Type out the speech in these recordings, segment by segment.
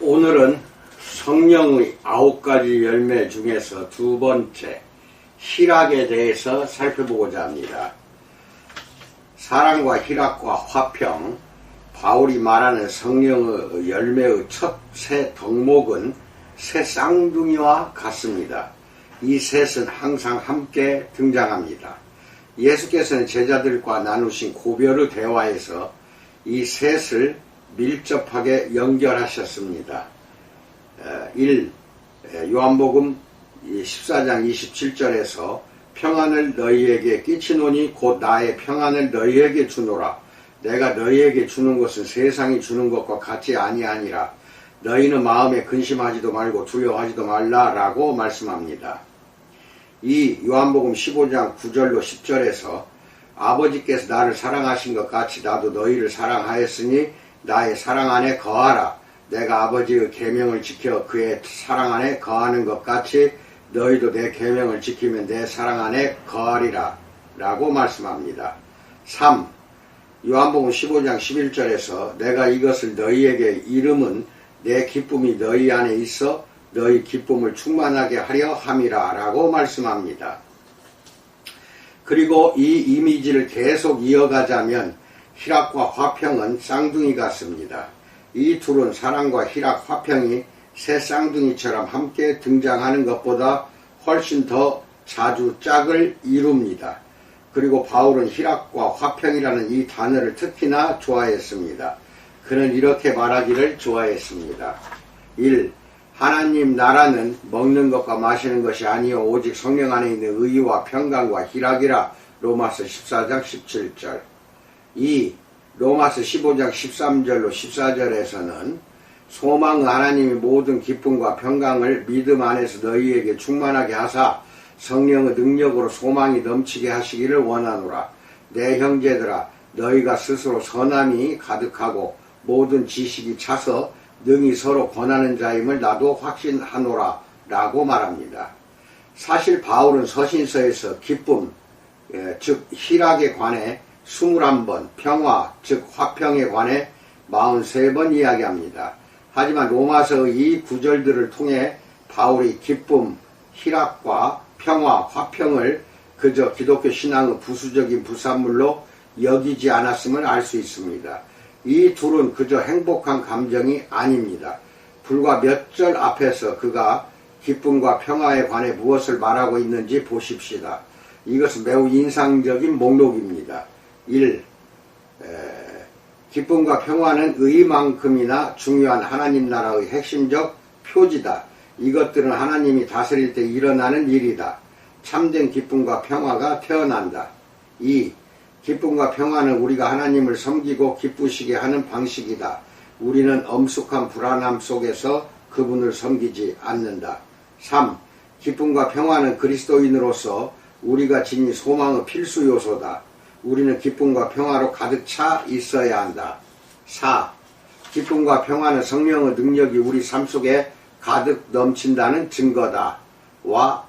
오늘은 성령의 9가지 열매 중에서 두 번째 희락에 대해서 살펴보고자 합니다. 사랑과 희락과 화평, 바울이 말하는 성령의 열매의 첫 세 덕목은 새 쌍둥이와 같습니다. 이 셋은 항상 함께 등장합니다. 예수께서는 제자들과 나누신 고별의 대화에서 이 셋을 밀접하게 연결하셨습니다. 1. 요한복음 14장 27절에서 평안을 너희에게 끼치노니 곧 나의 평안을 너희에게 주노라. 내가 너희에게 주는 것은 세상이 주는 것과 같이 아니하니라. 너희는 마음에 근심하지도 말고 두려워하지도 말라라고 말씀합니다. 2. 요한복음 15장 9절로 10절에서 아버지께서 나를 사랑하신 것 같이 나도 너희를 사랑하였으니 나의 사랑 안에 거하라. 내가 아버지의 계명을 지켜 그의 사랑 안에 거하는 것 같이 너희도 내 계명을 지키면 내 사랑 안에 거하리라 라고 말씀합니다. 3. 요한복음 15장 11절에서 내가 이것을 너희에게 이름은 내 기쁨이 너희 안에 있어 너희 기쁨을 충만하게 하려 함이라 라고 말씀합니다. 그리고 이 이미지를 계속 이어가자면 희락과 화평은 쌍둥이 같습니다. 이 둘은 사랑과 희락, 화평이 새 쌍둥이처럼 함께 등장하는 것보다 훨씬 더 자주 짝을 이룹니다. 그리고 바울은 희락과 화평이라는 이 단어를 특히나 좋아했습니다. 그는 이렇게 말하기를 좋아했습니다. 1. 하나님 나라는 먹는 것과 마시는 것이 아니요 오직 성령 안에 있는 의와 평강과 희락이라. 로마서 14장 17절. 2. 로마서 15장 13절로 14절에서는 소망의 하나님이 모든 기쁨과 평강을 믿음 안에서 너희에게 충만하게 하사 성령의 능력으로 소망이 넘치게 하시기를 원하노라. 내 형제들아 너희가 스스로 선함이 가득하고 모든 지식이 차서 능히 서로 권하는 자임을 나도 확신하노라 라고 말합니다. 사실 바울은 서신서에서 기쁨, 즉 희락에 관해 21번, 평화, 즉 화평에 관해 43번 이야기합니다. 하지만 로마서의 이 구절들을 통해 바울이 기쁨, 희락과 평화, 화평을 그저 기독교 신앙의 부수적인 부산물로 여기지 않았음을 알 수 있습니다. 이 둘은 그저 행복한 감정이 아닙니다. 불과 몇 절 앞에서 그가 기쁨과 평화에 관해 무엇을 말하고 있는지 보십시다. 이것은 매우 인상적인 목록입니다. 1. 기쁨과 평화는 의만큼이나 중요한 하나님 나라의 핵심적 표지다. 이것들은 하나님이 다스릴 때 일어나는 일이다. 참된 기쁨과 평화가 태어난다. 2. 기쁨과 평화는 우리가 하나님을 섬기고 기쁘시게 하는 방식이다. 우리는 엄숙한 불안함 속에서 그분을 섬기지 않는다. 3. 기쁨과 평화는 그리스도인으로서 우리가 지닌 소망의 필수 요소다. 우리는 기쁨과 평화로 가득 차 있어야 한다. 4. 기쁨과 평화는 성령의 능력이 우리 삶 속에 가득 넘친다는 증거다. 와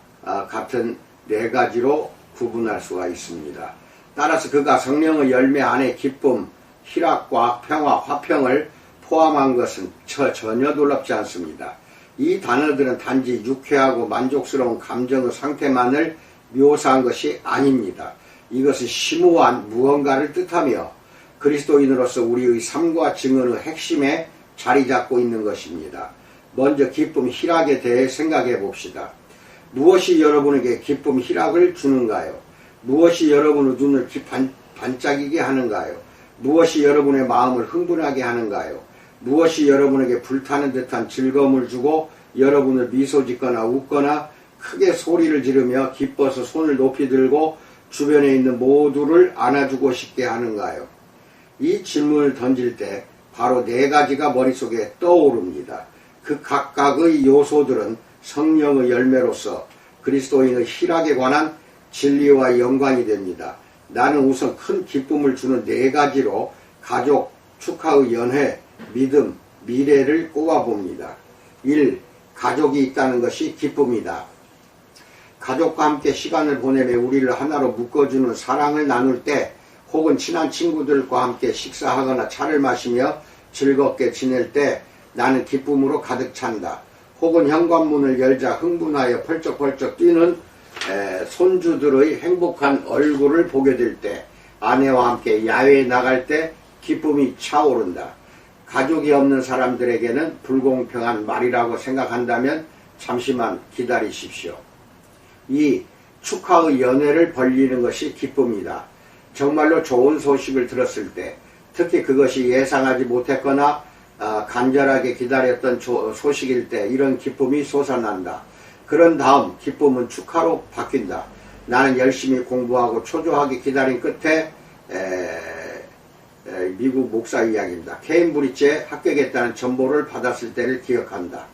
같은 네 가지로 구분할 수가 있습니다. 따라서 그가 성령의 열매 안에 기쁨, 희락과 평화, 화평을 포함한 것은 전혀 놀랍지 않습니다. 이 단어들은 단지 유쾌하고 만족스러운 감정의 상태만을 묘사한 것이 아닙니다. 이것은 심오한 무언가를 뜻하며 그리스도인으로서 우리의 삶과 증언의 핵심에 자리 잡고 있는 것입니다. 먼저 기쁨, 희락에 대해 생각해 봅시다. 무엇이 여러분에게 기쁨, 희락을 주는가요? 무엇이 여러분의 눈을 반짝이게 하는가요? 무엇이 여러분의 마음을 흥분하게 하는가요? 무엇이 여러분에게 불타는 듯한 즐거움을 주고 여러분을 미소 짓거나 웃거나 크게 소리를 지르며 기뻐서 손을 높이 들고 주변에 있는 모두를 안아주고 싶게 하는가요? 이 질문을 던질 때 바로 네 가지가 머릿속에 떠오릅니다. 그 각각의 요소들은 성령의 열매로서 그리스도인의 희락에 관한 진리와 연관이 됩니다. 나는 우선 큰 기쁨을 주는 네 가지로 가족, 축하의 연회, 믿음, 미래를 꼽아봅니다. 1. 가족이 있다는 것이 기쁨이다. 가족과 함께 시간을 보내며 우리를 하나로 묶어주는 사랑을 나눌 때 혹은 친한 친구들과 함께 식사하거나 차를 마시며 즐겁게 지낼 때 나는 기쁨으로 가득 찬다. 혹은 현관문을 열자 흥분하여 펄쩍펄쩍 뛰는 손주들의 행복한 얼굴을 보게 될 때, 아내와 함께 야외에 나갈 때 기쁨이 차오른다. 가족이 없는 사람들에게는 불공평한 말이라고 생각한다면 잠시만 기다리십시오. 이 축하의 연회를 벌리는 것이 기쁨이다. 정말로 좋은 소식을 들었을 때, 특히 그것이 예상하지 못했거나 간절하게 기다렸던 소식일 때 이런 기쁨이 솟아난다. 그런 다음 기쁨은 축하로 바뀐다. 나는 열심히 공부하고 초조하게 기다린 끝에 미국 목사 이야기입니다. 케임브리지에 합격했다는 정보를 받았을 때를 기억한다.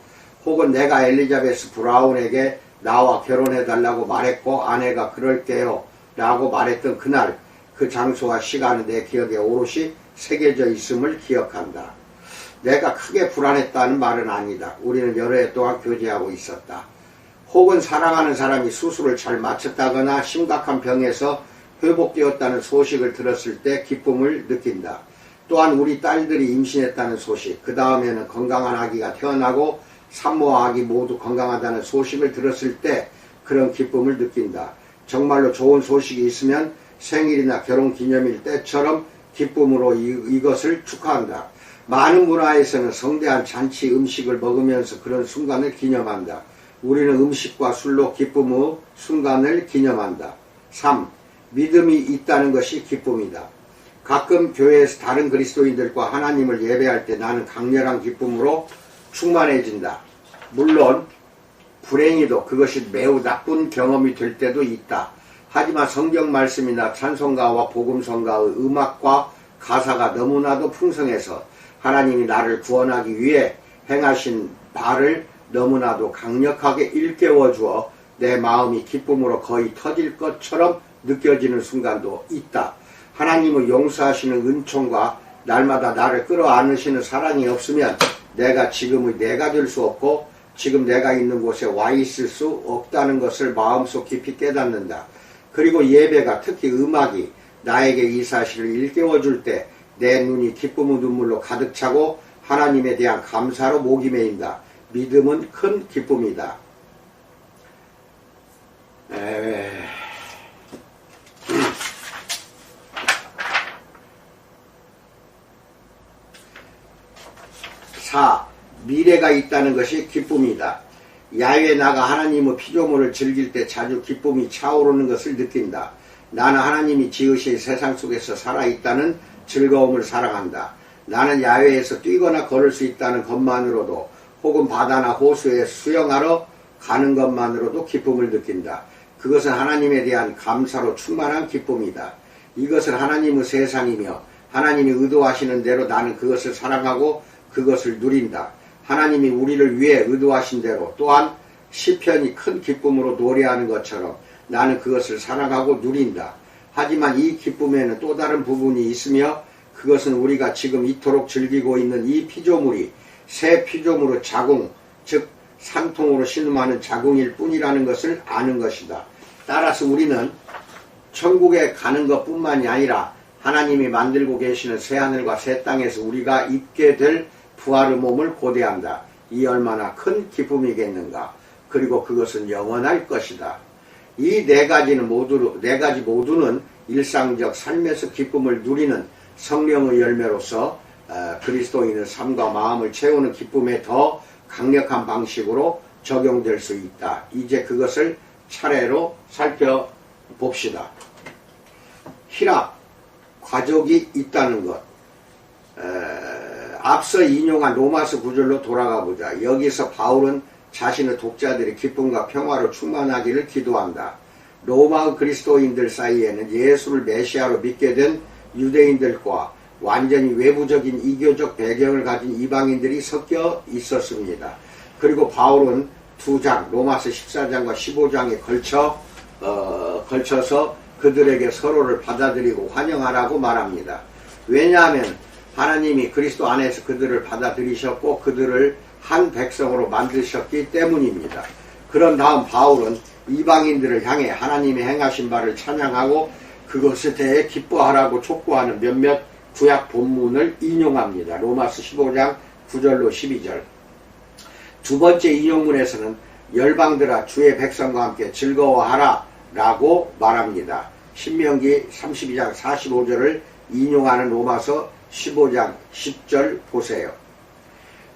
혹은 내가 엘리자베스 브라운에게 나와 결혼해달라고 말했고 아내가 그럴게요 라고 말했던 그날, 그 장소와 시간은 내 기억에 오롯이 새겨져 있음을 기억한다. 내가 크게 불안했다는 말은 아니다. 우리는 여러 해 동안 교제하고 있었다. 혹은 사랑하는 사람이 수술을 잘 마쳤다거나 심각한 병에서 회복되었다는 소식을 들었을 때 기쁨을 느낀다. 또한 우리 딸들이 임신했다는 소식, 그 다음에는 건강한 아기가 태어나고 산모와 아기 모두 건강하다는 소식을 들었을 때 그런 기쁨을 느낀다. 정말로 좋은 소식이 있으면 생일이나 결혼기념일 때처럼 기쁨으로 이것을 축하한다. 많은 문화에서는 성대한 잔치 음식을 먹으면서 그런 순간을 기념한다. 우리는 음식과 술로 기쁨의 순간을 기념한다. 3. 믿음이 있다는 것이 기쁨이다. 가끔 교회에서 다른 그리스도인들과 하나님을 예배할 때 나는 강렬한 기쁨으로 충만해진다. 물론 불행히도 그것이 매우 나쁜 경험이 될 때도 있다. 하지만 성경 말씀이나 찬송가와 복음성가의 음악과 가사가 너무나도 풍성해서 하나님이 나를 구원하기 위해 행하신 바를 너무나도 강력하게 일깨워 주어 내 마음이 기쁨으로 거의 터질 것처럼 느껴지는 순간도 있다. 하나님의 용서하시는 은총과 날마다 나를 끌어안으시는 사랑이 없으면 내가 지금의 내가 될 수 없고 지금 내가 있는 곳에 와 있을 수 없다는 것을 마음속 깊이 깨닫는다. 그리고 예배가, 특히 음악이 나에게 이 사실을 일깨워 줄 때 내 눈이 기쁨의 눈물로 가득 차고 하나님에 대한 감사로 목이 메인다. 믿음은 큰 기쁨이다. 미래가 있다는 것이 기쁨이다. 야외에 나가 하나님의 피조물을 즐길 때 자주 기쁨이 차오르는 것을 느낀다. 나는 하나님이 지으신 세상 속에서 살아있다는 즐거움을 사랑한다. 나는 야외에서 뛰거나 걸을 수 있다는 것만으로도, 혹은 바다나 호수에 수영하러 가는 것만으로도 기쁨을 느낀다. 그것은 하나님에 대한 감사로 충만한 기쁨이다. 이것은 하나님의 세상이며 하나님이 의도하시는 대로 나는 그것을 사랑하고 그것을 누린다. 하나님이 우리를 위해 의도하신 대로, 또한 시편이 큰 기쁨으로 노래하는 것처럼 나는 그것을 사랑하고 누린다. 하지만 이 기쁨에는 또 다른 부분이 있으며 그것은 우리가 지금 이토록 즐기고 있는 이 피조물이 새 피조물의 자궁, 즉 산통으로 신음하는 자궁일 뿐이라는 것을 아는 것이다. 따라서 우리는 천국에 가는 것뿐만이 아니라 하나님이 만들고 계시는 새하늘과 새 땅에서 우리가 입게 될 부활의 몸을 고대한다. 이 얼마나 큰 기쁨이겠는가. 그리고 그것은 영원할 것이다. 이 네 가지 모두는 일상적 삶에서 기쁨을 누리는 성령의 열매로서 그리스도인의 삶과 마음을 채우는 기쁨에 더 강력한 방식으로 적용될 수 있다. 이제 그것을 차례로 살펴봅시다. 희락, 가족이 있다는 것. 앞서 인용한 로마서 9절로 돌아가 보자. 여기서 바울은 자신의 독자들이 기쁨과 평화로 충만하기를 기도한다. 로마의 그리스도인들 사이에는 예수를 메시아로 믿게 된 유대인들과 완전히 외부적인 이교적 배경을 가진 이방인들이 섞여 있었습니다. 그리고 바울은 두 장, 로마서 14장과 15장에 걸쳐서 그들에게 서로를 받아들이고 환영하라고 말합니다. 왜냐하면 하나님이 그리스도 안에서 그들을 받아들이셨고 그들을 한 백성으로 만드셨기 때문입니다. 그런 다음 바울은 이방인들을 향해 하나님이 행하신 바를 찬양하고 그것에 대해 기뻐하라고 촉구하는 몇몇 구약 본문을 인용합니다. 로마서 15장 9절로 12절. 두 번째 인용문에서는 열방들아 주의 백성과 함께 즐거워하라 라고 말합니다. 신명기 32장 45절을 인용하는 로마서 15장 10절 보세요.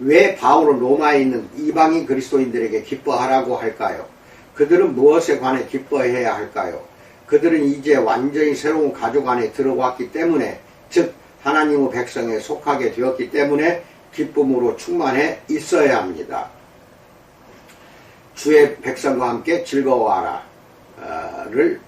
왜 바울은 로마에 있는 이방인 그리스도인들에게 기뻐하라고 할까요? 그들은 무엇에 관해 기뻐해야 할까요? 그들은 이제 완전히 새로운 가족 안에 들어왔기 때문에, 즉 하나님의 백성에 속하게 되었기 때문에 기쁨으로 충만해 있어야 합니다. 주의 백성과 함께 즐거워하라 를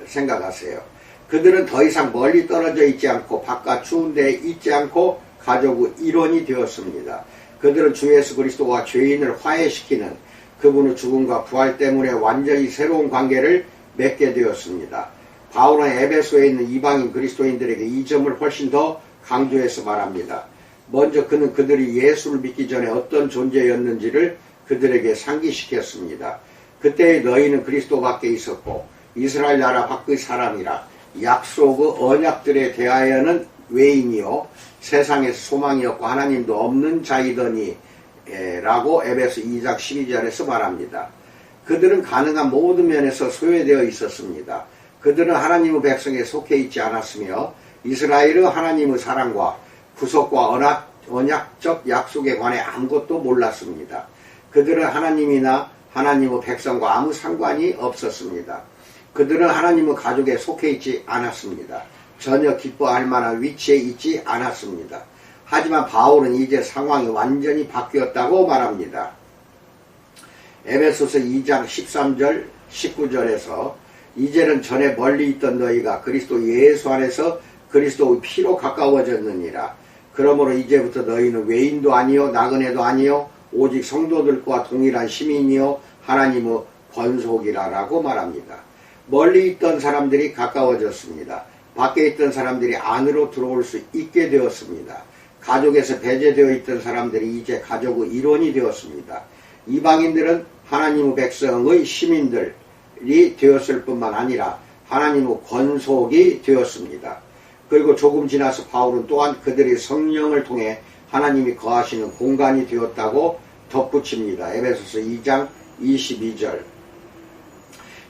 생각하세요. 그들은 더 이상 멀리 떨어져 있지 않고 바깥 추운 데에 있지 않고 가족의 일원이 되었습니다. 그들은 주 예수 그리스도와 죄인을 화해시키는 그분의 죽음과 부활 때문에 완전히 새로운 관계를 맺게 되었습니다. 바울은 에베소에 있는 이방인 그리스도인들에게 이 점을 훨씬 더 강조해서 말합니다. 먼저 그는 그들이 예수를 믿기 전에 어떤 존재였는지를 그들에게 상기시켰습니다. 그때 너희는 그리스도 밖에 있었고 이스라엘 나라 밖의 사람이라 약속의 언약들에 대하여는 외인이요 세상에서 소망이 없고 하나님도 없는 자이더니 라고 에베소 2장 12절에서 말합니다. 그들은 가능한 모든 면에서 소외되어 있었습니다. 그들은 하나님의 백성에 속해 있지 않았으며 이스라엘의 하나님의 사랑과 구속과 언약적 약속에 관해 아무것도 몰랐습니다. 그들은 하나님이나 하나님의 백성과 아무 상관이 없었습니다. 그들은 하나님의 가족에 속해 있지 않았습니다. 전혀 기뻐할 만한 위치에 있지 않았습니다. 하지만 바울은 이제 상황이 완전히 바뀌었다고 말합니다. 에베소서 2장 13절 19절에서 이제는 전에 멀리 있던 너희가 그리스도 예수 안에서 그리스도의 피로 가까워졌느니라. 그러므로 이제부터 너희는 외인도 아니요 나그네도 아니요 오직 성도들과 동일한 시민이요 하나님의 권속이라 라고 말합니다. 멀리 있던 사람들이 가까워졌습니다. 밖에 있던 사람들이 안으로 들어올 수 있게 되었습니다. 가족에서 배제되어 있던 사람들이 이제 가족의 일원이 되었습니다. 이방인들은 하나님의 백성의 시민들이 되었을 뿐만 아니라 하나님의 권속이 되었습니다. 그리고 조금 지나서 바울은 또한 그들이 성령을 통해 하나님이 거하시는 공간이 되었다고 덧붙입니다. 에베소서 2장 22절.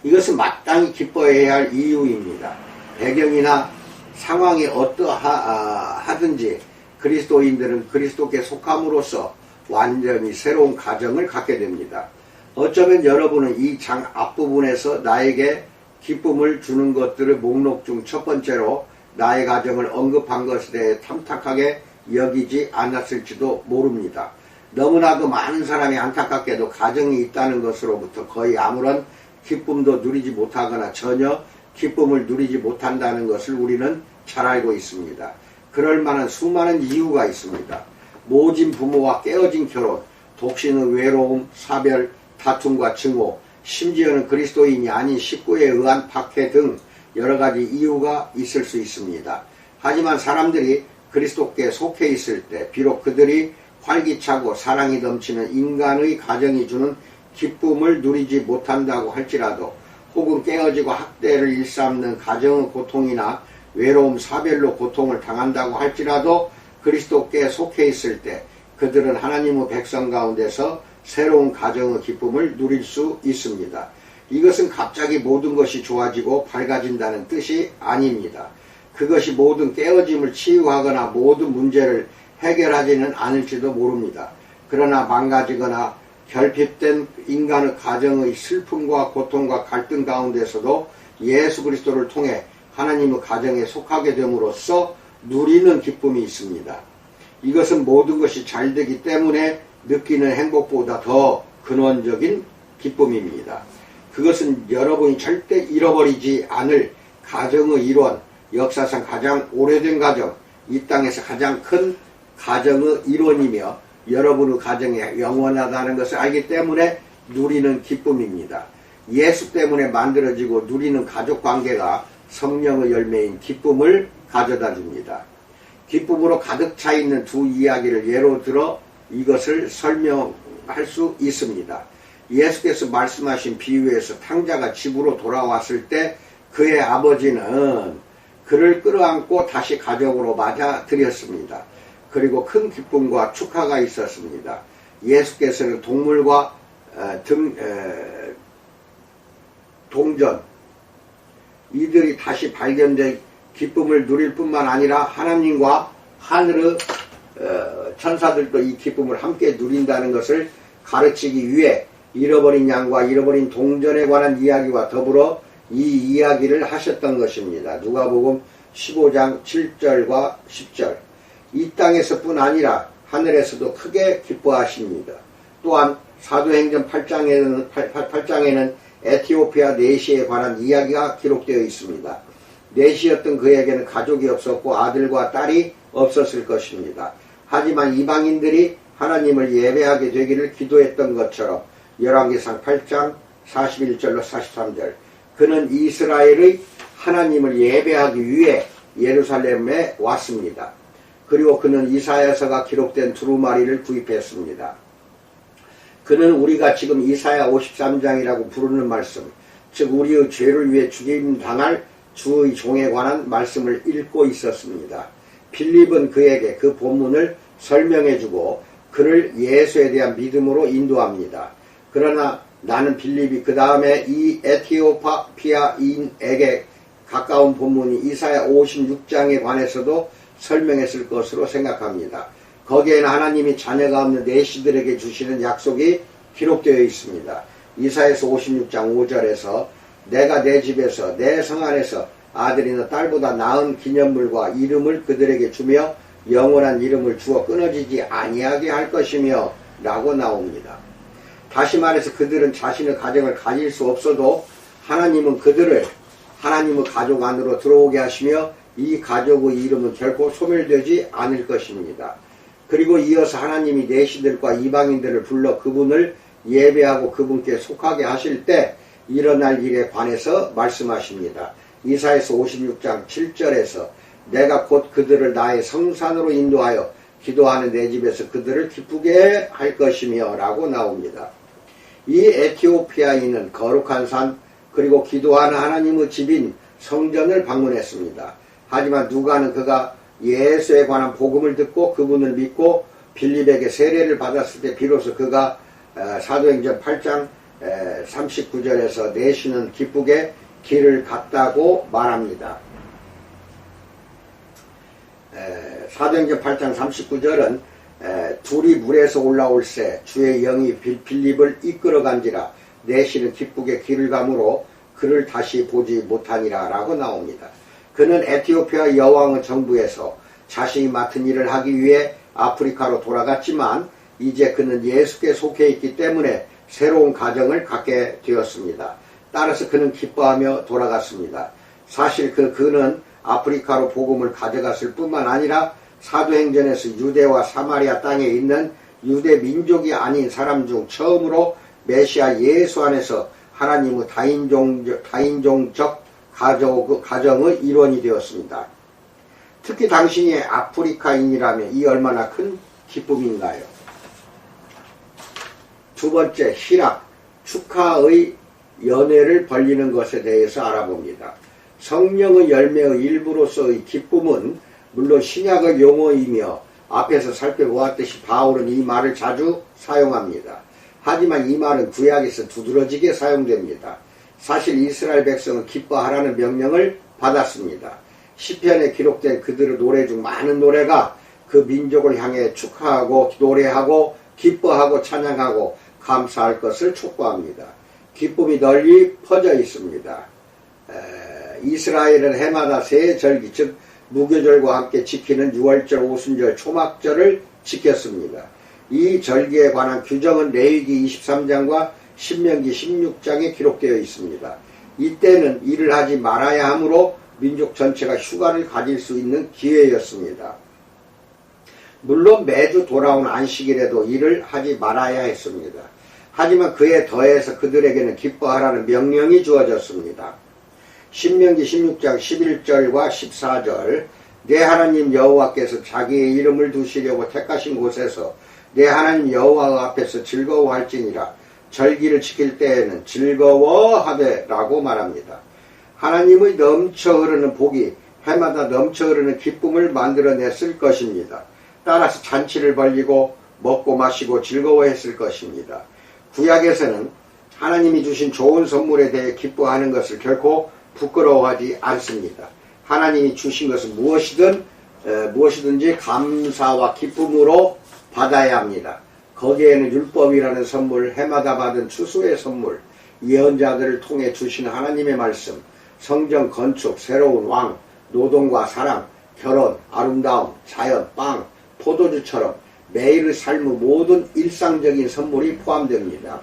이것은 마땅히 기뻐해야 할 이유입니다. 배경이나 상황이 어떠하든지 그리스도인들은 그리스도께 속함으로써 완전히 새로운 가정을 갖게 됩니다. 어쩌면 여러분은 이 장 앞부분에서 나에게 기쁨을 주는 것들의 목록 중 첫 번째로 나의 가정을 언급한 것에 대해 탐탁하게 여기지 않았을지도 모릅니다. 너무나도 많은 사람이 안타깝게도 가정이 있다는 것으로부터 거의 아무런 기쁨도 누리지 못하거나 전혀 기쁨을 누리지 못한다는 것을 우리는 잘 알고 있습니다. 그럴 만한 수많은 이유가 있습니다. 모진 부모와 깨어진 결혼, 독신의 외로움, 사별, 다툼과 증오, 심지어는 그리스도인이 아닌 식구에 의한 박해 등 여러가지 이유가 있을 수 있습니다. 하지만 사람들이 그리스도께 속해 있을 때 비록 그들이 활기차고 사랑이 넘치는 인간의 가정이 주는 기쁨을 누리지 못한다고 할지라도 혹은 깨어지고 학대를 일삼는 가정의 고통이나 외로움, 사별로 고통을 당한다고 할지라도 그리스도께 속해 있을 때 그들은 하나님의 백성 가운데서 새로운 가정의 기쁨을 누릴 수 있습니다. 이것은 갑자기 모든 것이 좋아지고 밝아진다는 뜻이 아닙니다. 그것이 모든 깨어짐을 치유하거나 모든 문제를 해결하지는 않을지도 모릅니다. 그러나 망가지거나 결핍된 인간의 가정의 슬픔과 고통과 갈등 가운데서도 예수 그리스도를 통해 하나님의 가정에 속하게 됨으로써 누리는 기쁨이 있습니다. 이것은 모든 것이 잘 되기 때문에 느끼는 행복보다 더 근원적인 기쁨입니다. 그것은 여러분이 절대 잃어버리지 않을 가정의 일원, 역사상 가장 오래된 가정, 이 땅에서 가장 큰 가정의 일원이며 여러분의 가정에 영원하다는 것을 알기 때문에 누리는 기쁨입니다. 예수 때문에 만들어지고 누리는 가족관계가 성령의 열매인 기쁨을 가져다 줍니다. 기쁨으로 가득 차 있는 두 이야기를 예로 들어 이것을 설명할 수 있습니다. 예수께서 말씀하신 비유에서 탕자가 집으로 돌아왔을 때 그의 아버지는 그를 끌어안고 다시 가족으로 맞아들였습니다. 그리고 큰 기쁨과 축하가 있었습니다. 예수께서는 동물과 동전 이들이 다시 발견된 기쁨을 누릴 뿐만 아니라 하나님과 하늘의 천사들도 이 기쁨을 함께 누린다는 것을 가르치기 위해 잃어버린 양과 잃어버린 동전에 관한 이야기와 더불어 이 이야기를 하셨던 것입니다. 누가복음 15장 7절과 10절. 이 땅에서뿐 아니라 하늘에서도 크게 기뻐하십니다. 또한 사도행전 8장에는 에티오피아 내시에 관한 이야기가 기록되어 있습니다. 내시였던 그에게는 가족이 없었고 아들과 딸이 없었을 것입니다. 하지만 이방인들이 하나님을 예배하게 되기를 기도했던 것처럼 열왕기상 8장 41절로 43절. 그는 이스라엘의 하나님을 예배하기 위해 예루살렘에 왔습니다. 그리고 그는 이사야서가 기록된 두루마리를 구입했습니다. 그는 우리가 지금 이사야 53장이라고 부르는 말씀, 즉 우리의 죄를 위해 죽임당할 주의 종에 관한 말씀을 읽고 있었습니다. 빌립은 그에게 그 본문을 설명해주고 그를 예수에 대한 믿음으로 인도합니다. 그러나 나는 빌립이 그 다음에 이 에티오피아인에게 가까운 본문이 이사야 56장에 관해서도 설명했을 것으로 생각합니다. 거기에는 하나님이 자녀가 없는 내시들에게 주시는 약속이 기록되어 있습니다. 이사야서 56장 5절에서 내가 내 집에서 내 성 안에서 아들이나 딸보다 나은 기념물과 이름을 그들에게 주며 영원한 이름을 주어 끊어지지 아니하게 할 것이며 라고 나옵니다. 다시 말해서 그들은 자신의 가정을 가질 수 없어도 하나님은 그들을 하나님의 가족 안으로 들어오게 하시며 이 가족의 이름은 결코 소멸되지 않을 것입니다. 그리고 이어서 하나님이 내시들과 이방인들을 불러 그분을 예배하고 그분께 속하게 하실 때 일어날 일에 관해서 말씀하십니다. 이사야서 56장 7절에서 내가 곧 그들을 나의 성산으로 인도하여 기도하는 내 집에서 그들을 기쁘게 할 것이며 라고 나옵니다. 이 에티오피아인은 거룩한 산 그리고 기도하는 하나님의 집인 성전을 방문했습니다. 하지만 누가는 그가 예수에 관한 복음을 듣고 그분을 믿고 빌립에게 세례를 받았을 때 비로소 그가 사도행전 8장 39절에서 내시는 기쁘게 길을 갔다고 말합니다. 사도행전 8장 39절은 둘이 물에서 올라올새 주의 영이 빌립을 이끌어간지라 내시는 기쁘게 길을 가므로 그를 다시 보지 못하니라 라고 나옵니다. 그는 에티오피아 여왕의 정부에서 자신이 맡은 일을 하기 위해 아프리카로 돌아갔지만 이제 그는 예수께 속해 있기 때문에 새로운 가정을 갖게 되었습니다. 따라서 그는 기뻐하며 돌아갔습니다. 사실 그는 아프리카로 복음을 가져갔을 뿐만 아니라 사도행전에서 유대와 사마리아 땅에 있는 유대 민족이 아닌 사람 중 처음으로 메시아 예수 안에서 하나님의 다인종적 가정의 일원이 되었습니다. 특히 당신이 아프리카인이라면 이 얼마나 큰 기쁨인가요? 두 번째, 희락, 축하의 연회를 벌리는 것에 대해서 알아봅니다. 성령의 열매의 일부로서의 기쁨은 물론 신약의 용어이며 앞에서 살펴보았듯이 바울은 이 말을 자주 사용합니다. 하지만 이 말은 구약에서 두드러지게 사용됩니다. 사실 이스라엘 백성은 기뻐하라는 명령을 받았습니다. 시편에 기록된 그들의 노래 중 많은 노래가 그 민족을 향해 축하하고 노래하고 기뻐하고 찬양하고 감사할 것을 촉구합니다. 기쁨이 널리 퍼져 있습니다. 이스라엘은 해마다 새 절기 즉 무교절과 함께 지키는 유월절, 오순절, 초막절을 지켰습니다. 이 절기에 관한 규정은 레위기 23장과 신명기 16장에 기록되어 있습니다. 이때는 일을 하지 말아야 하므로 민족 전체가 휴가를 가질 수 있는 기회였습니다. 물론 매주 돌아온 안식일에도 일을 하지 말아야 했습니다. 하지만 그에 더해서 그들에게는 기뻐하라는 명령이 주어졌습니다. 신명기 16장 11절과 14절 내 하나님 여호와께서 자기의 이름을 두시려고 택하신 곳에서 내 하나님 여호와 앞에서 즐거워할지니라 절기를 지킬 때에는 즐거워하되 라고 말합니다. 하나님의 넘쳐 흐르는 복이 해마다 넘쳐 흐르는 기쁨을 만들어냈을 것입니다. 따라서 잔치를 벌이고 먹고 마시고 즐거워했을 것입니다. 구약에서는 하나님이 주신 좋은 선물에 대해 기뻐하는 것을 결코 부끄러워하지 않습니다. 하나님이 주신 것은 무엇이든지 감사와 기쁨으로 받아야 합니다. 거기에는 율법이라는 선물, 해마다 받은 추수의 선물, 예언자들을 통해 주신 하나님의 말씀, 성전 건축, 새로운 왕, 노동과 사랑, 결혼, 아름다움, 자연, 빵, 포도주처럼 매일의 삶의 모든 일상적인 선물이 포함됩니다.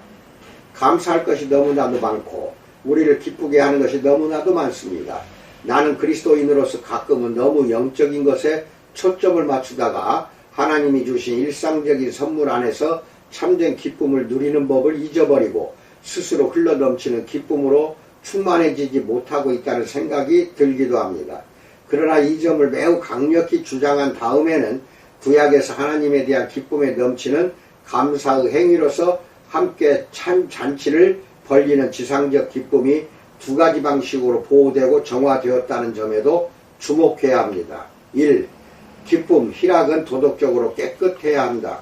감사할 것이 너무나도 많고 우리를 기쁘게 하는 것이 너무나도 많습니다. 나는 그리스도인으로서 가끔은 너무 영적인 것에 초점을 맞추다가 하나님이 주신 일상적인 선물 안에서 참된 기쁨을 누리는 법을 잊어버리고 스스로 흘러넘치는 기쁨으로 충만해지지 못하고 있다는 생각이 들기도 합니다. 그러나 이 점을 매우 강력히 주장한 다음에는 구약에서 하나님에 대한 기쁨에 넘치는 감사의 행위로서 함께 참 잔치를 벌리는 지상적 기쁨이 두 가지 방식으로 보호되고 정화되었다는 점에도 주목해야 합니다. 1. 기쁨, 희락은 도덕적으로 깨끗해야 한다.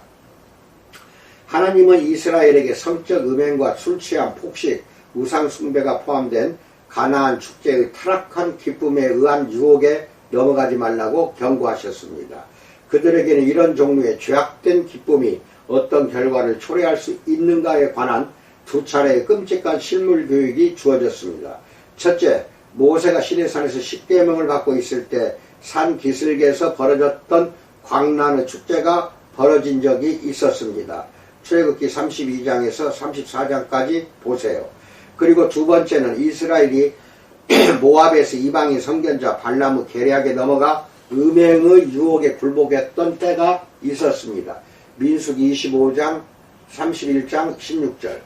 하나님은 이스라엘에게 성적 음행과 술 취함, 폭식, 우상 숭배가 포함된 가나안 축제의 타락한 기쁨에 의한 유혹에 넘어가지 말라고 경고하셨습니다. 그들에게는 이런 종류의 죄악된 기쁨이 어떤 결과를 초래할 수 있는가에 관한 두 차례의 끔찍한 실물 교육이 주어졌습니다. 첫째, 모세가 시내산에서 십계명을 받고 있을 때 산 기슭에서 벌어졌던 광란의 축제가 벌어진 적이 있었습니다. 출애굽기 32장에서 34장까지 보세요. 그리고 두 번째는 이스라엘이 모압에서 이방인 선견자 발람의 계략에 넘어가 음행의 유혹에 굴복했던 때가 있었습니다. 민수기 25장 31장 16절.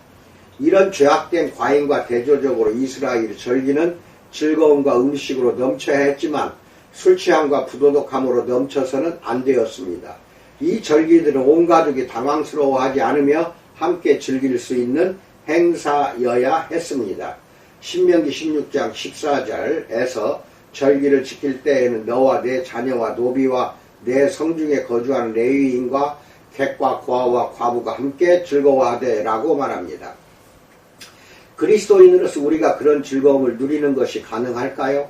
이런 죄악된 과잉과 대조적으로 이스라엘의 절기는 즐거움과 음식으로 넘쳐야 했지만 술 취함과 부도덕함으로 넘쳐서는 안 되었습니다. 이 절기들은 온 가족이 당황스러워하지 않으며 함께 즐길 수 있는 행사여야 했습니다. 신명기 16장 14절에서 절기를 지킬 때에는 너와 내 자녀와 노비와 내 성중에 거주하는 레위인과 객과 고아와 과부가 함께 즐거워하되 라고 말합니다. 그리스도인으로서 우리가 그런 즐거움을 누리는 것이 가능할까요?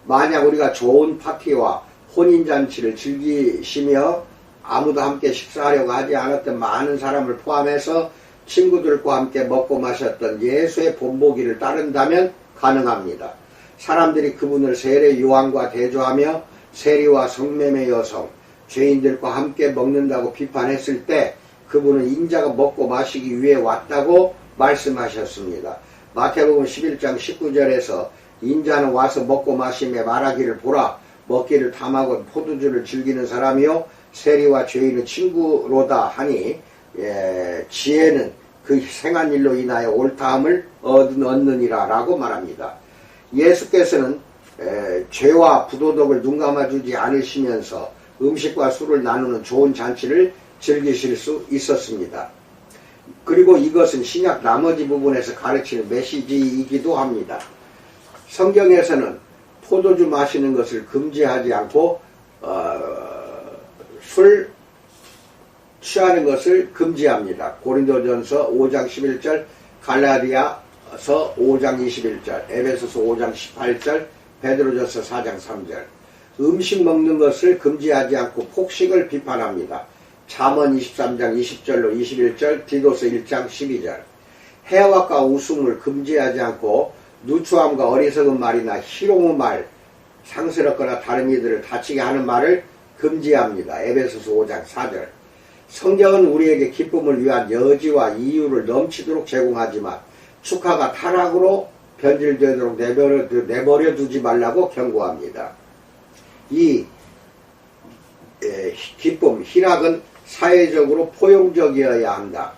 만약 우리가 좋은 파티와 혼인잔치를 즐기시며 아무도 함께 식사하려고 하지 않았던 많은 사람을 포함해서 친구들과 함께 먹고 마셨던 예수의 본보기를 따른다면 가능합니다. 사람들이 그분을 세례 요한과 대조하며 세리와 성매매 여성, 죄인들과 함께 먹는다고 비판했을 때 그분은 인자가 먹고 마시기 위해 왔다고 말씀하셨습니다. 마태복음 11장 19절에서 인자는 와서 먹고 마시며 말하기를 보라, 먹기를 탐하고 포도주를 즐기는 사람이요 세리와 죄인의 친구로다 하니 지혜는 그 행한 일로 인하여 옳다함을 얻느니라 라고 말합니다. 예수께서는 죄와 부도덕을 눈감아주지 않으시면서 음식과 술을 나누는 좋은 잔치를 즐기실 수 있었습니다. 그리고 이것은 신약 나머지 부분에서 가르치는 메시지이기도 합니다. 성경에서는 포도주 마시는 것을 금지하지 않고 술 취하는 것을 금지합니다. 고린도전서 5장 11절, 갈라디아서 5장 21절, 에베소서 5장 18절, 베드로전서 4장 3절. 음식 먹는 것을 금지하지 않고 폭식을 비판합니다. 잠언 23장 20절로 21절, 디도서 1장 12절. 해악과 웃음을 금지하지 않고 누추함과 어리석은 말이나 희롱의 말, 상스럽거나 다른 이들을 다치게 하는 말을 금지합니다. 에베소서 5장 4절. 성경은 우리에게 기쁨을 위한 여지와 이유를 넘치도록 제공하지만 축하가 타락으로 변질되도록 내버려 두지 말라고 경고합니다. 이 기쁨, 희락은 사회적으로 포용적이어야 한다.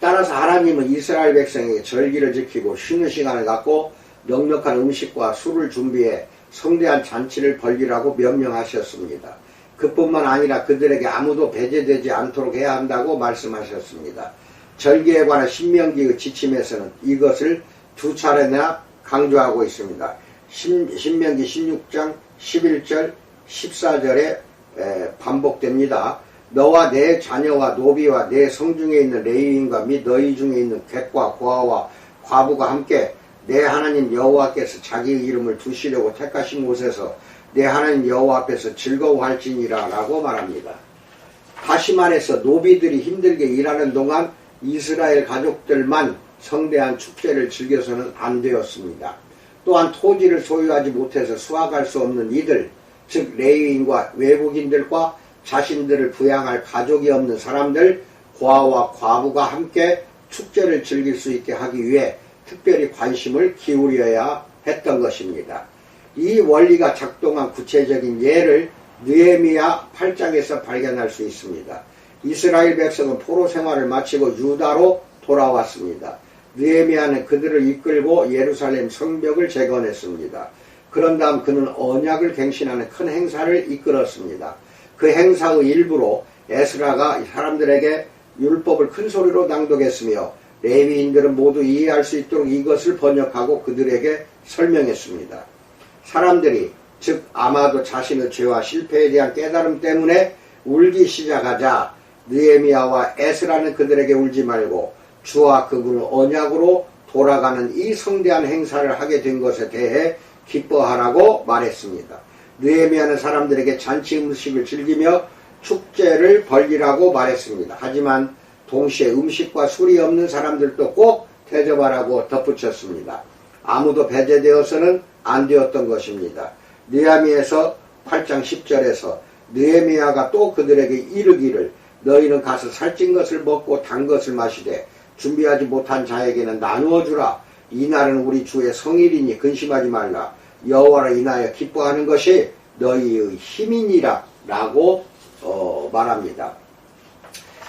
따라서 하나님은 이스라엘 백성에게 절기를 지키고 쉬는 시간을 갖고 넉넉한 음식과 술을 준비해 성대한 잔치를 벌이라고 명령하셨습니다. 그뿐만 아니라 그들에게 아무도 배제되지 않도록 해야 한다고 말씀하셨습니다. 절기에 관한 신명기의 지침에서는 이것을 두 차례나 강조하고 있습니다. 신명기 16장 11절 14절에 반복됩니다. 너와 내 자녀와 노비와 내 성중에 있는 레위인과 및 너희 중에 있는 객과 고아와 과부가 함께 내 하나님 여호와께서 자기의 이름을 두시려고 택하신 곳에서 내 하나님 여호와 앞에서 즐거워할지니라 라고 말합니다. 다시 말해서 노비들이 힘들게 일하는 동안 이스라엘 가족들만 성대한 축제를 즐겨서는 안 되었습니다. 또한 토지를 소유하지 못해서 수확할 수 없는 이들, 즉 레위인과 외국인들과 자신들을 부양할 가족이 없는 사람들, 고아와 과부가 함께 축제를 즐길 수 있게 하기 위해 특별히 관심을 기울여야 했던 것입니다. 이 원리가 작동한 구체적인 예를 느헤미야 8장에서 발견할 수 있습니다. 이스라엘 백성은 포로 생활을 마치고 유다로 돌아왔습니다. 느헤미야는 그들을 이끌고 예루살렘 성벽을 재건했습니다. 그런 다음 그는 언약을 갱신하는 큰 행사를 이끌었습니다. 그 행사의 일부로 에스라가 사람들에게 율법을 큰 소리로 낭독했으며 레위인들은 모두 이해할 수 있도록 이것을 번역하고 그들에게 설명했습니다. 사람들이 즉 아마도 자신의 죄와 실패에 대한 깨달음 때문에 울기 시작하자 느헤미야와 에스라는 그들에게 울지 말고 주와 그분의 언약으로 돌아가는 이 성대한 행사를 하게 된 것에 대해 기뻐하라고 말했습니다. 느헤미야는 사람들에게 잔치 음식을 즐기며 축제를 벌이라고 말했습니다. 하지만 동시에 음식과 술이 없는 사람들도 꼭 대접하라고 덧붙였습니다. 아무도 배제되어서는 안 되었던 것입니다. 느헤미야서 8장 10절에서 느헤미야가 또 그들에게 이르기를 너희는 가서 살찐 것을 먹고 단 것을 마시되 준비하지 못한 자에게는 나누어 주라. 이날은 우리 주의 성일이니 근심하지 말라. 여호와를 인하여 기뻐하는 것이 너희의 힘이니라 라고 말합니다.